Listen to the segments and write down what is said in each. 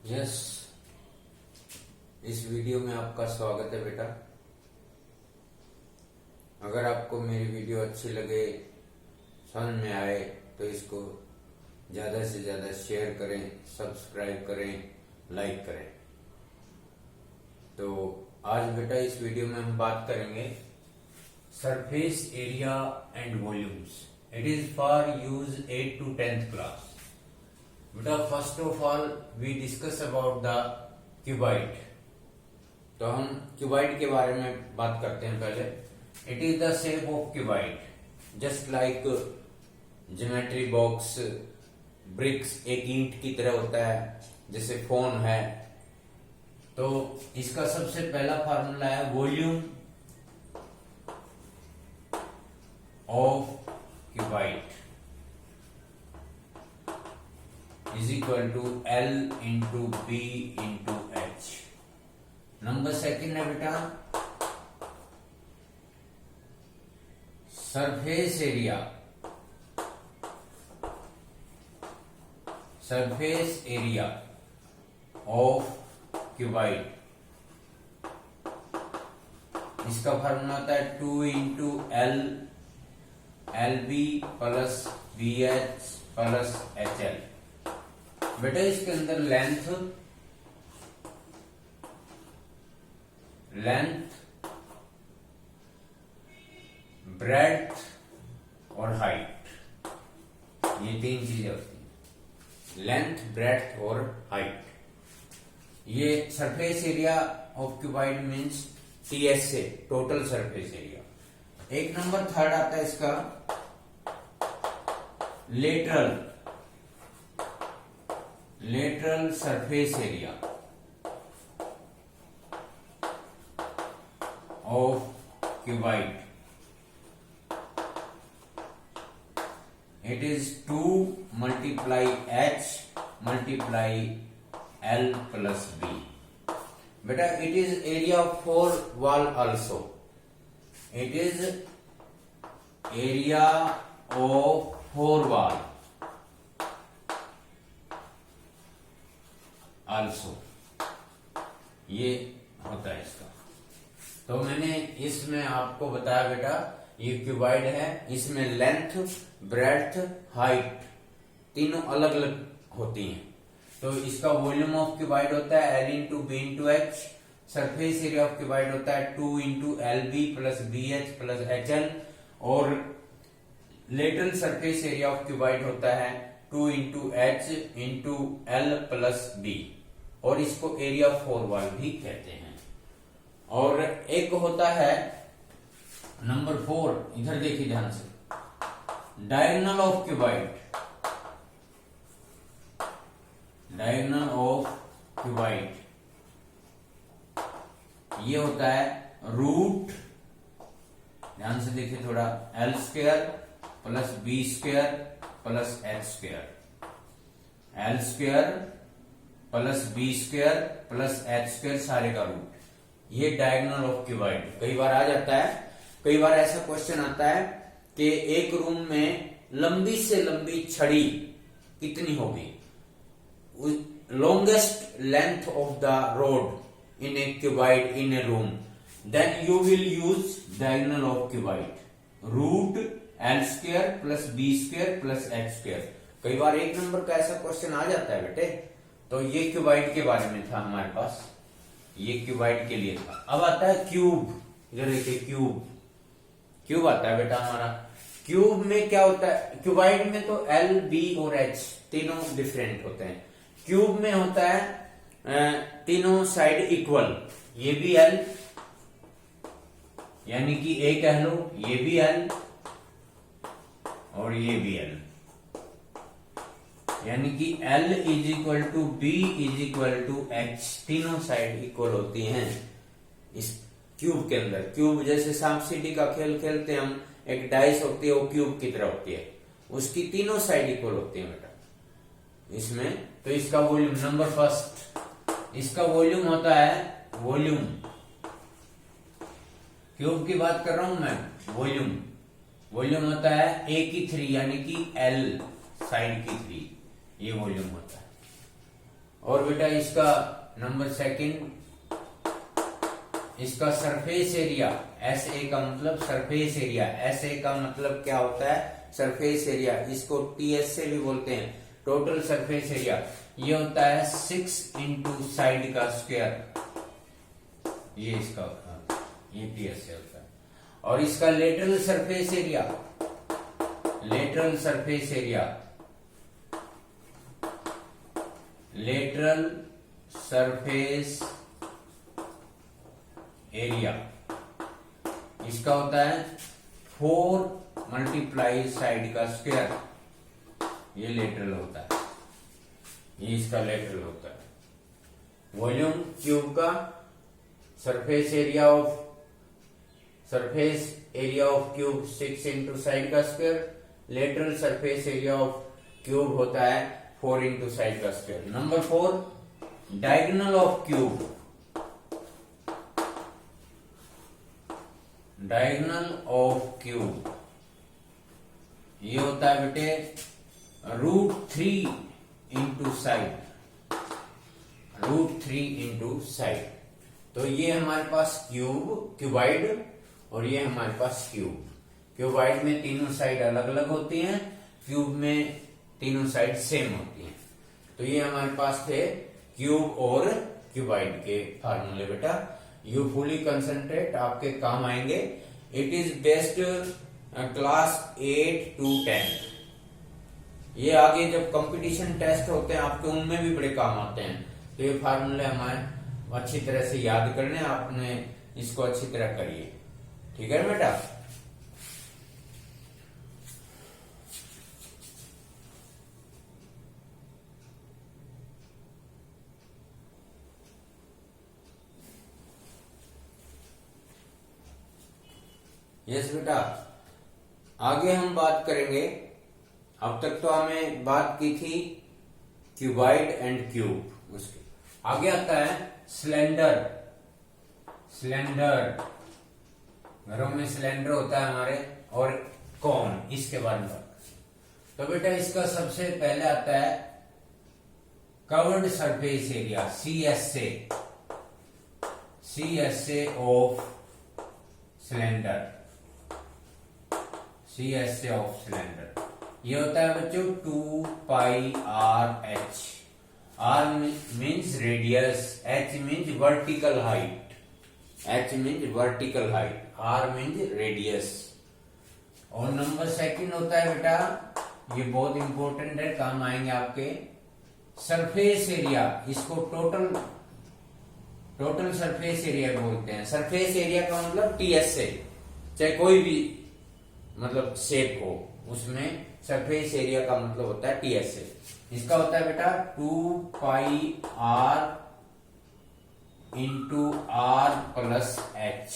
Yes, इस video में आपका स्वागत है बेटा। अगर आपको मेरी वीडियो अच्छी लगे, समझ में आए तो इसको ज्यादा से ज्यादा शेयर करें, सब्सक्राइब करें, लाइक करें। तो आज बेटा इस वीडियो में हम बात करेंगे surface area and volumes. It is for use 8th to 10th class. बेटा first of all we discuss about the cuboid. तो हम क्यूबाइड के बारे में बात करते हैं पहले। It is the shape of cuboid, just like geometry box, bricks एक ईंट की तरह होता है, जैसे फोन है। तो इसका सबसे पहला फार्मूला है volume of cuboid is equal to L into B into H। Number second है बेटा surface area. Surface area of cuboid, इसका फार्मूला होता है 2 into L LB plus BH plus HL। बेटा इसके अंदर लेंथ ब्रेड्थ और हाइट, ये तीन चीजें होती हैं, लेंथ, ब्रेड्थ और हाइट। ये surface area of cuboid means TSA, total surface area. एक नंबर थर्ड आता है इसका lateral surface area of cuboid. It is 2 multiply H multiply L plus B। बेटा it is area of 4 wall also। It is area of 4 wall also, ये होता है इसका। तो मैंने इसमें आपको बताया बेटा ये क्यूबाइड है, इसमें लेंथ, ब्रेड्थ, हाइट तीनों अलग अलग होती हैं। तो इसका वॉल्यूम ऑफ क्यूबाइड होता है L into B into H. Surface area of cuboid होता है 2 into LB plus BH plus HL। और lateral surface area of cuboid होता है 2 into H into L plus B, और इसको एरिया ऑफ 4 wall भी कहते हैं। और एक होता है नंबर 4, इधर देखिए ध्यान से, diagonal of cuboid. Diagonal of cuboid ये होता है रूट, ध्यान से देखिए थोड़ा, L square plus B square plus H square. L square plus B square plus H square सारे का रूट, ये डायगोनल ऑफ क्यूबाइड। कई बार आ जाता है, कई बार ऐसा क्वेश्चन आता है कि एक रूम में लंबी से लंबी छड़ी कितनी होगी, longest length of the rod in a cuboid in a room, then you will use diagonal of cuboid, root L square plus B square plus H square. कई बार एक नंबर का ऐसा क्वेश्चन आ जाता है बेटे। तो ये क्यूबाइड के बारे में था हमारे पास, ये क्यूबाइड के लिए था। अब आता है क्यूब। इधर देखिए क्यूब आता है बेटा हमारा। क्यूब में क्या होता है, क्यूबाइड में तो L, B और H तीनों डिफरेंट होते हैं। क्यूब में होता है तीनों साइड इक्वल, ये भी L यानी कि A कह लो, ये भी L और ये भी L, यानी कि L is equal to B is equal to H, तीनों साइड इक्वल होती हैं इस क्यूब के अंदर। क्यूब जैसे सांप सीढ़ी का खेल खेलते हैं हम, एक डाइस होती है वो क्यूब की तरह होती है, उसकी तीनों साइड इक्वल होती है बेटा इसमें। तो इसका वॉल्यूम नंबर फर्स्ट, इसका वॉल्यूम होता है वॉल्यूम, क्यूब की बात कर रहा हूं मैं, वॉल्यूम होता है A की 3 यानी कि L साइड की 3, ये वॉल्यूम होता है। और बेटा इसका नंबर सेकंड, इसका सरफेस एरिया, एस ए का मतलब सरफेस एरिया, एस ए का मतलब क्या होता है, सरफेस एरिया, इसको टीएस से भी बोलते हैं, टोटल सरफेस एरिया। ये होता है 6 इंटू साइड का स्क्वायर, ये इसका होता है, ये टीएस से होता है। और इसका lateral surface area, lateral surface area, lateral surface area, इसका होता है 4 मल्टीप्लाई साइड का स्क्वायर, ये लेटरल होता है, ये इसका लेटरल होता है। वॉल्यूम क्यूब का surface area of cube 6 into side का square, lateral surface area of cube होता है 4 इंटू साइड का square. Number 4, diagonal of cube, diagonal of cube ये होता है बेटे √3 इंटू साइड, √3 इंटू साइड। तो ये हमारे पास क्यूबाइड और ये हमारे पास क्यूब। क्यूबाइड में तीनों साइड अलग अलग होती हैं, क्यूब में तीनों साइड सेम होती हैं। तो ये हमारे पास थे क्यूब और क्यूबाइड के फार्मूले बेटा। यू फुली कंसंट्रेट, आपके काम आएंगे। It is best class 8 to 10। ये आगे जब कंपटीशन टेस्ट होते हैं आपके, उनमें भी बड़े काम आते हैं। तो ये फार्मूले हमारे अच्छी तरह से याद करने, आपने इसको अच्छी तरह करिए, ठीक है बेटा। यस बेटा, आगे हम बात करेंगे। अब तक तो हमें बात की थी क्यूबाइड एंड क्यूब, उसके आगे आता है सिलेंडर। सिलेंडर, घरों में सिलेंडर होता है हमारे, और कौन, इसके बारे में। तो बेटा इसका सबसे पहले आता है covered surface area, CSA, CSA of cylinder, CSA of cylinder. ये होता है बच्चों 2πRh। R means radius, H means vertical height, H means vertical height, R means radius. और नंबर सेकंड होता है बेटा, ये बहुत इंपॉर्टेंट है, काम आएंगे आपके, सरफेस एरिया। इसको टोटल सरफेस एरिया बोलते हैं। सरफेस एरिया का मतलब TSA, चाहे कोई भी मतलब शेप हो, उसमें सरफेस एरिया का मतलब होता है TSA। इसका होता है बेटा 2πR into R plus H।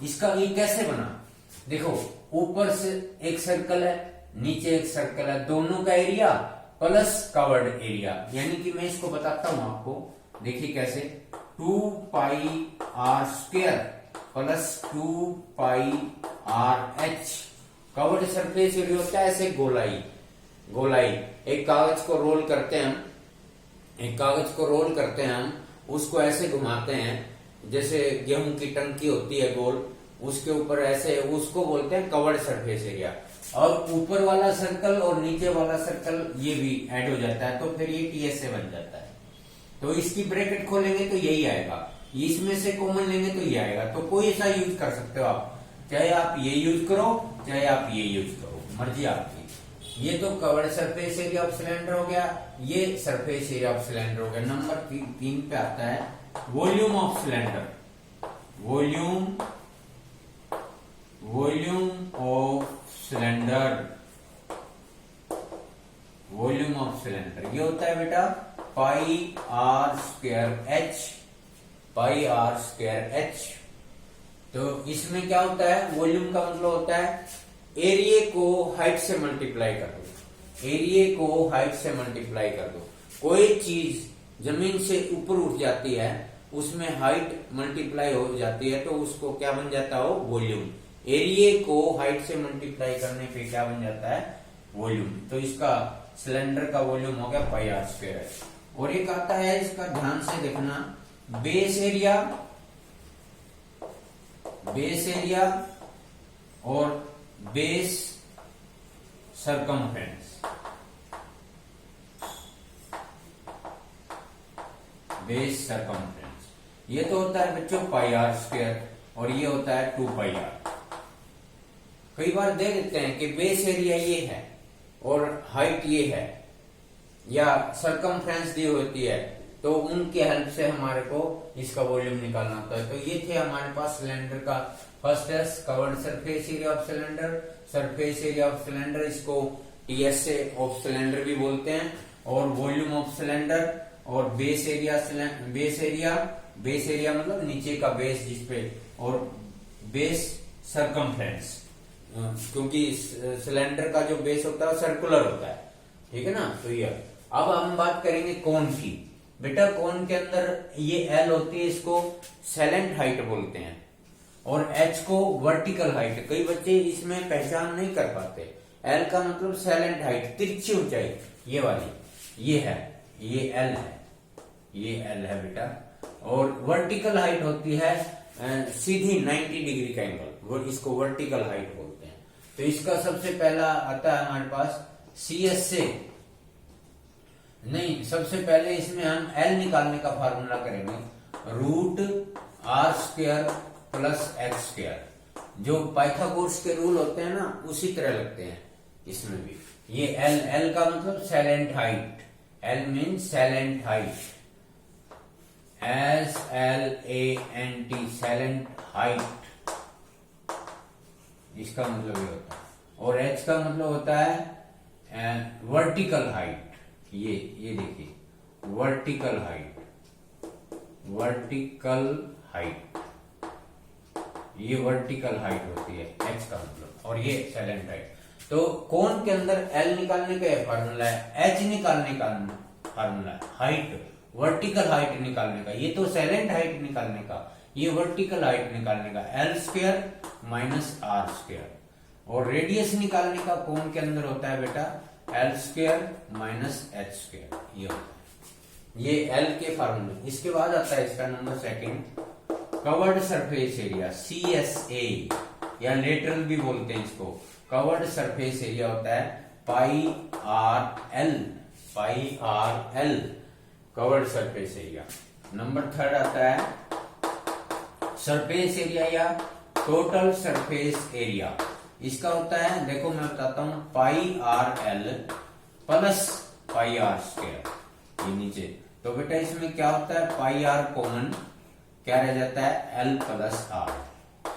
इसका ये कैसे बना, देखो ऊपर से एक सर्कल है, नीचे एक सर्कल है, दोनों का एरिया प्लस कवर्ड एरिया। यानी कि मैं इसको बताता हूं आपको, देखिए कैसे, 2πR² plus 2πRH। Covered surface area होता है ऐसे गोलाई। एक कागज को रोल करते हैं हम, उसको ऐसे घुमाते हैं, जैसे गेहूं की टंकी होती है गोल, उसके ऊपर ऐसे, उसको बोलते हैं कवर्ड सरफेस एरिया। और ऊपर वाला सर्कल और नीचे वाला सर्कल ये भी ऐड हो जाता है, तो फिर ये TSA बन जाता है। तो इसकी ब्रैकेट खोलेंगे तो यही आएगा, इसमें से कॉमन लेंगे तो ये आएगा। तो कोई ऐसा यूज कर सकते हो आप, चाहे आप ये यूज करो, चाहे आप ये यूज करो, मर्जी आपकी। ये तो covered surface area of cylinder हो गया, ये सरफेस एरिया ऑफ सिलेंडर हो गया। नंबर 3 पे आता है volume of cylinder. Volume of cylinder, volume of cylinder ये होता है बेटा πr²h। तो इसमें क्या होता है, वॉल्यूम का मतलब होता है एरिया को हाइट से मल्टीप्लाई कर दो, एरिया को हाइट से मल्टीप्लाई कर दो। कोई चीज जमीन से ऊपर उठ जाती है, उसमें हाइट मल्टीप्लाई हो जाती है, तो उसको क्या बन जाता हो, वॉल्यूम। एरिया को हाइट से मल्टीप्लाई करने पे क्या बन जाता है, वॉल्यूम। तो इसका सिलेंडर का वॉल्यूम हो गया πr²। और एक आता है, इसका ध्यान से देखना, बेस एरिया, बेस एरिया और बेस सरकमफ्रेंस। बेस सरकमफ्रेंस ये तो होता है बच्चों पाई आर स्क्वायर, और ये होता है 2 पाई आर। कई बार दे देते हैं कि बेस एरिया ये है और हाइट ये है, या सरकमफ्रेंस दी होती है, तो उनके हेल्प से हमारे को इसका वॉल्यूम निकालना होता है। तो ये थे हमारे पास सिलेंडर का first S, covered surface area of cylinder, surface area of cylinder, इसको टीएसए ऑफ सिलेंडर भी बोलते हैं, और वॉल्यूम ऑफ सिलेंडर, और बेस एरिया, बेस एरिया मतलब नीचे का बेस जिसपे, और बेस सरकमफ्रेंस, क्योंकि सिलेंडर का जो बेस होता है सर्कुलर होता है, ठीक है ना। तो ये अब हम बात करेंगे कोन की। बेटा कोन के अंदर ये एल होती है, इसको सैलेंट हाइट बोलते हैं, और एच को वर्टिकल हाइट। कई बच्चे इसमें पहचान नहीं कर पाते। एल का मतलब सैलेंट हाइट, तिरछी ऊंचाई, ये वाली, ये है, ये एल है, ये एल है बेटा। और वर्टिकल हाइट होती है सीधी 90 डिग्री का एंगल, वो इसको वर्टिकल हाइट बोलते हैं। तो इसका सबसे पहला आता है हमारे पास सी एस से, नहीं, सबसे पहले इसमें हम एल निकालने का फार्मूला करेंगे, root R square plus X square. जो पाइथागोरस के रूल होते हैं ना, उसी तरह लगते हैं इसमें भी। ये एल, एल का मतलब slant height, L mean slant height, SLANT, slant height, इसका मतलब ये होता है। और एच का मतलब होता है वर्टिकल हाइट, ये देखिए, वर्टिकल हाइट, वर्टिकल हाइट, ये वर्टिकल हाइट होती है एच का मतलब, और ये सैलेंट हाइट। तो कोन के अंदर एल निकालने का फार्मूला है, एच निकालने का फार्मूला है, हाइट, वर्टिकल हाइट निकालने का, ये तो सैलेंट हाइट निकालने का, ये वर्टिकल हाइट निकालने का, L square minus R square. और रेडियस निकालने का कोन के अंदर होता है बेटा L square minus H square, ये होता है, ये एल के फार्मूले। इसके बाद आता है इसका नंबर second, covered surface area, CSA, या लेटरल भी बोलते हैं इसको। कवर्ड सरफेस एरिया होता है pi r l, pi r l, covered surface area. Number third आता है सरफेस एरिया या टोटल सरफेस एरिया। इसका होता है, देखो मैं बताता हूं, pi r l plus pi r square, ये नीचे। तो बेटा इसमें क्या होता है, पाई आर कॉमन, क्या रह जाता है, एल प्लस आर,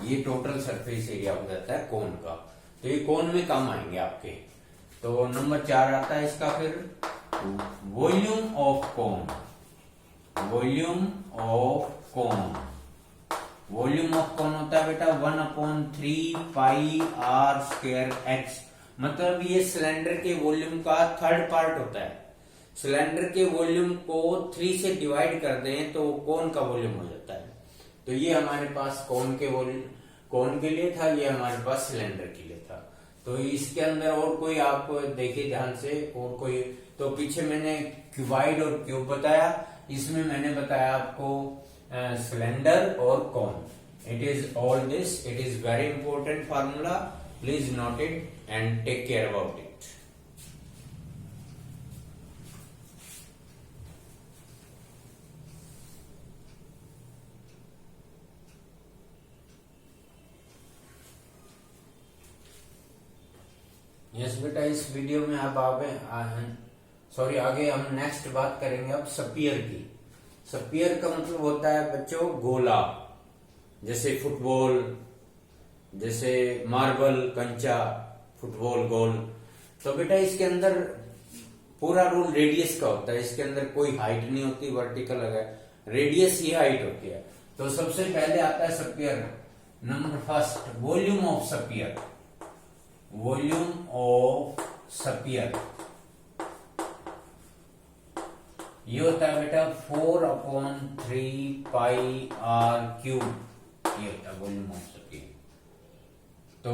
ये टोटल सरफेस एरिया हो जाता है कोन का। तो ये कोन में काम आएंगे आपके। तो नंबर 4 आता है इसका फिर volume of cone, volume of cone. Volume of cone होता है बेटा 1/3 पाई आर स्क्वायर एक्स, मतलब ये सिलेंडर के वॉल्यूम का थर्ड पार्ट होता है। सिलेंडर के वॉल्यूम को 3 से डिवाइड कर दें तो कोन का वॉल्यूम हो जाता है। तो ये हमारे पास कोन के वॉल्यूम, कोन के लिए था, ये हमारे पास सिलेंडर के लिए था। तो इसके अंदर और कोई आप देखिए ध्यान से, और कोई, तो पीछे मैंने क्यूबाइड और क्यूब बताया, इसमें मैंने बताया आपको सिलेंडर और cone. It is all this, it is very important formula, please note it and take care about it. Yes बेटा, इस वीडियो में अब आगे हम नेक्स्ट बात करेंगे अब स्फीयर की। स्फीयर का मतलब होता है बच्चों गोला, जैसे फुटबॉल, जैसे मार्बल, कंचा, फुटबॉल गोल। तो बेटा इसके अंदर पूरा रूल रेडियस का होता है, इसके अंदर कोई हाइट नहीं होती, वर्टिकल है, रेडियस ही हाइट होती है। तो सबसे पहले आता है sphere, number first volume of sphere, volume of sphere ये होता है बेटा 4/3 पाई आर क्यूब, ये होता है वॉल्यूम ऑफ स्फीयर। तो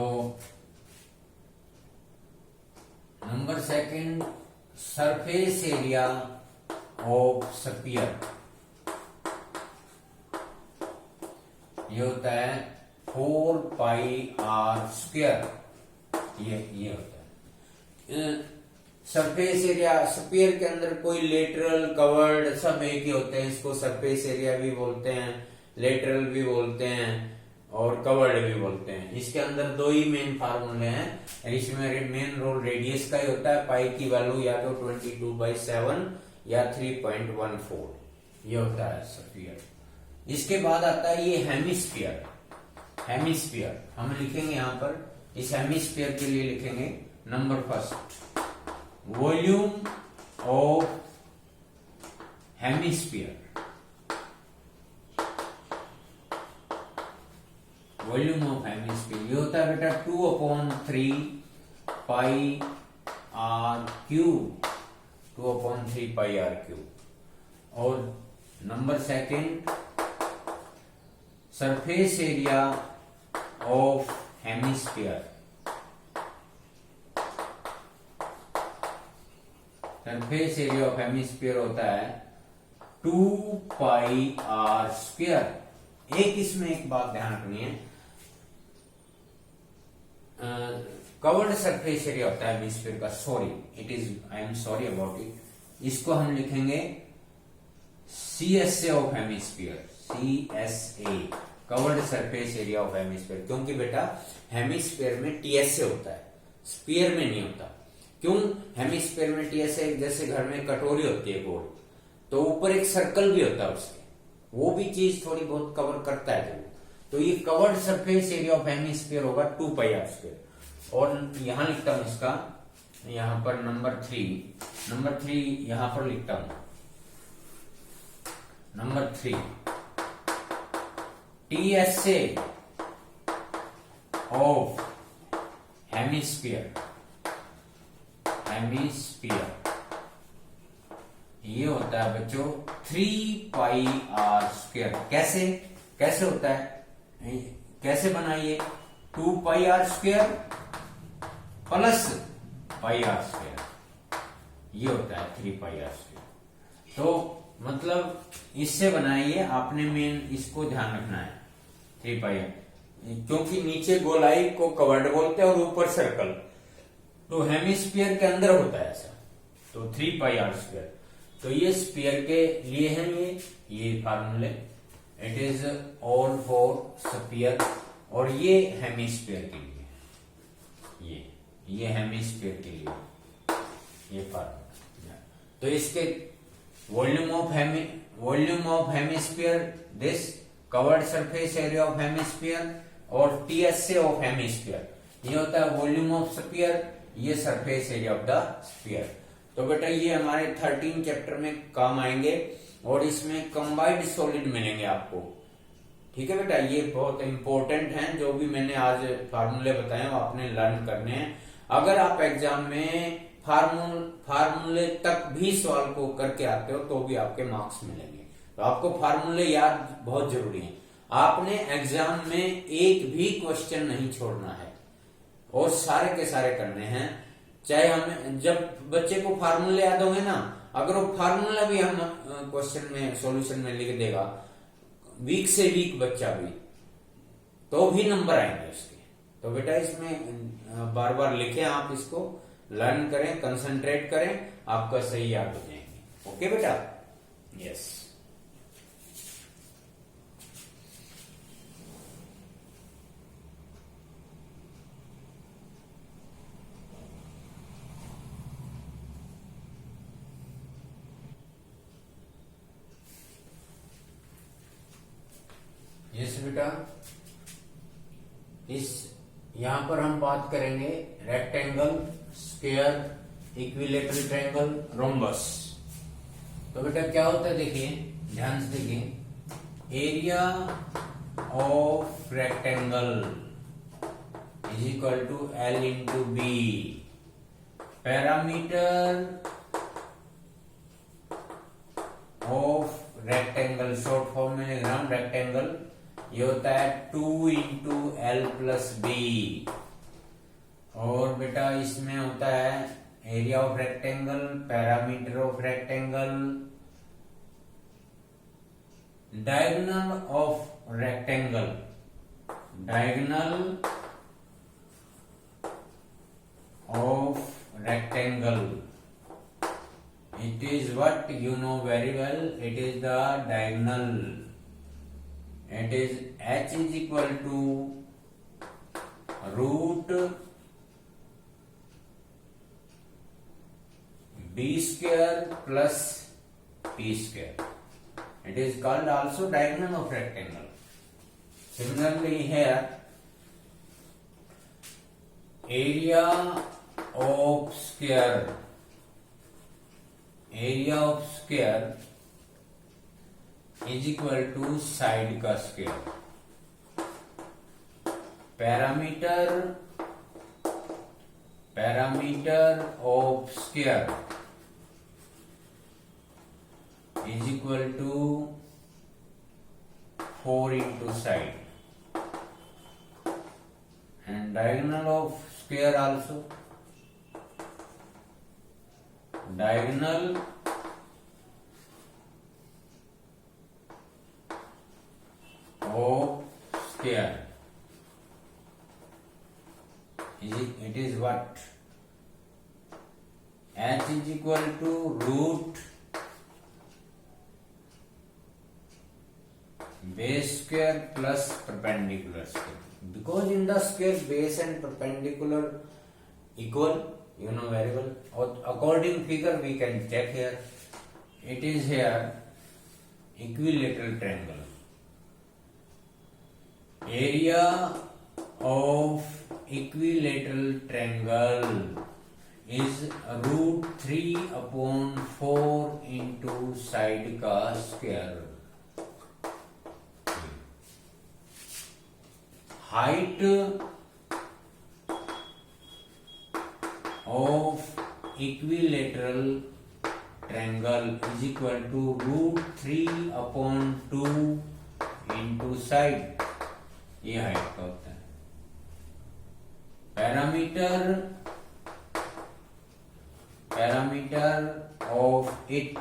number second surface area of sphere, ये होता है 4πr²। ये होता है सरफेस एरिया। स्फीयर के अंदर कोई लेटरल, कवर्ड सब एक ही होते हैं। इसको सरफेस एरिया भी बोलते हैं, लेटरल भी बोलते हैं और कवर्ड भी बोलते हैं। इसके अंदर दो ही मेन फार्मूले हैं। इसमें मेन रोल रेडियस का ही होता है। पाई की वैल्यू या तो 22/7 या 3.14, ये होता है स्फीयर। इसके बाद आता है ये हेमिस्फीयर। हेमिस्फीयर हम लिखेंगे यहां पर, इस हेमिस्फीयर के लिए लिखेंगे number first, volume of hemisphere. Volume of hemisphere ये होता है बेटा 2/3πr³, 2/3πr³। और number second, surface area of hemisphere. Surface area of hemisphere होता है 2πr²। एक इसमें एक बात ध्यान रखनी है, कवर्ड सरफेस एरिया होता है हेमिस्फीयर का। I am sorry about it. इसको हम लिखेंगे CSA of hemisphere, CSA, covered surface area of hemisphere. क्योंकि बेटा हेमिस्फीयर में TSA होता है, स्फीयर में नहीं होता। क्यों? हेमिस्फीयर में TSA, जैसे घर में कटोरी होती है गोल, तो ऊपर एक सर्कल भी होता है उसके, वो भी चीज थोड़ी बहुत कवर करता है जरूर। तो ये covered surface area of hemisphere होगा 2πr²। और यहां लिखता हूं इसका, यहां पर नंबर 3 यहां पर लिखता हूं। नंबर 3, TSA ऑफ हेमिस्फीयर, ये होता है बच्चों 3πr²। कैसे होता है, कैसे बनाइए? 2πr² प्लस πr², ये होता है 3πr²। तो मतलब इससे बनाइए, आपने मेन इसको ध्यान रखना है 3πr, क्योंकि नीचे गोलाई को कवर्ड बोलते हैं और ऊपर सर्कल, तो हेमिस्फीयर के अंदर होता है ऐसा। तो 3πr²। तो ये स्फीयर के लिए है ये फार्मूले, it is all for sphere. और ये हेमिस्फीयर के लिए, ये हेमिस्फीयर के लिए ये फार्मूला। तो इसके volume of hemisphere, this covered surface area of hemisphere, और TSA ऑफ हेमिस्फीयर ये होता है वॉल्यूम ऑफ स्फीयर, ये surface area of the sphere. तो बेटा ये हमारे 13 चैप्टर में काम आएंगे और इसमें कंबाइंड सॉलिड मिलेंगे आपको। ठीक है बेटा, ये बहुत इंपॉर्टेंट हैं। जो भी मैंने आज फार्मूले बताए वो आपने लर्न करने हैं। अगर आप एग्जाम में फार्मूले तक भी सवाल को करके आते हो तो भी आपके मार्क्स मिलेंगे। तो आपको फार्मूले याद बहुत जरूरी है। आपने एग्जाम में एक भी क्वेश्चन नहीं छोड़ना है और सारे के सारे करने हैं। चाहे हम, जब बच्चे को फार्मूले याद होंगे ना, अगर वो फार्मूला भी हम क्वेश्चन में सॉल्यूशन में लिख देगा, वीक से वीक बच्चा भी, तो भी नंबर आएंगे उसके। तो बेटा इसमें बार बार लिखें, आप इसको लर्न करें, कंसंट्रेट करें, आपका सही याद हो जाएंगे। ओके बेटा, यस। यस बेटा, इस यहां पर हम बात करेंगे rectangle, square, equilateral triangle, rhombus. तो बेटा क्या होता है, देखिए ध्यान से देखिए, area of rectangle is equal to L into B, parameter of rectangle, short form में लिख रहा हूं रेक्टेंगल, ये होता है 2 इंटू L प्लस बी। और बेटा इसमें होता है area of rectangle, parameter of rectangle, diagonal of rectangle, diagonal of rectangle, it is what you know very well, it is the diagonal. It is h is equal to root b square plus p square. It is called also diagonal of rectangle. Similarly here, area of square, area of square is equal to side का square. Parameter of square is equal to 4 into side, and diagonal of square also, diagonal of square it is what? H is equal to root base square plus perpendicular square. Because in the square base and perpendicular equal, you know very well. According figure we can check here. It is here equilateral triangle. Area of equilateral triangle is root 3 upon 4 into side का square. Height of equilateral triangle is equal to root 3 upon 2 into side. ये height का होता है. Parameter of it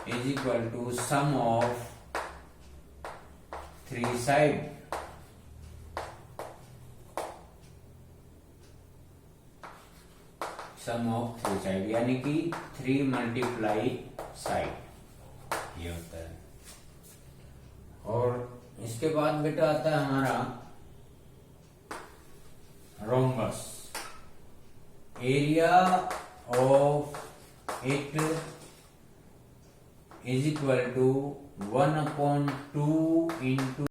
is equal to sum of 3 side. Sum of 3 side यानी कि 3 multiply side, ये होता है. और इसके बाद बेटा आता है हमारा rhombus. Area of it is equal to 1/2 into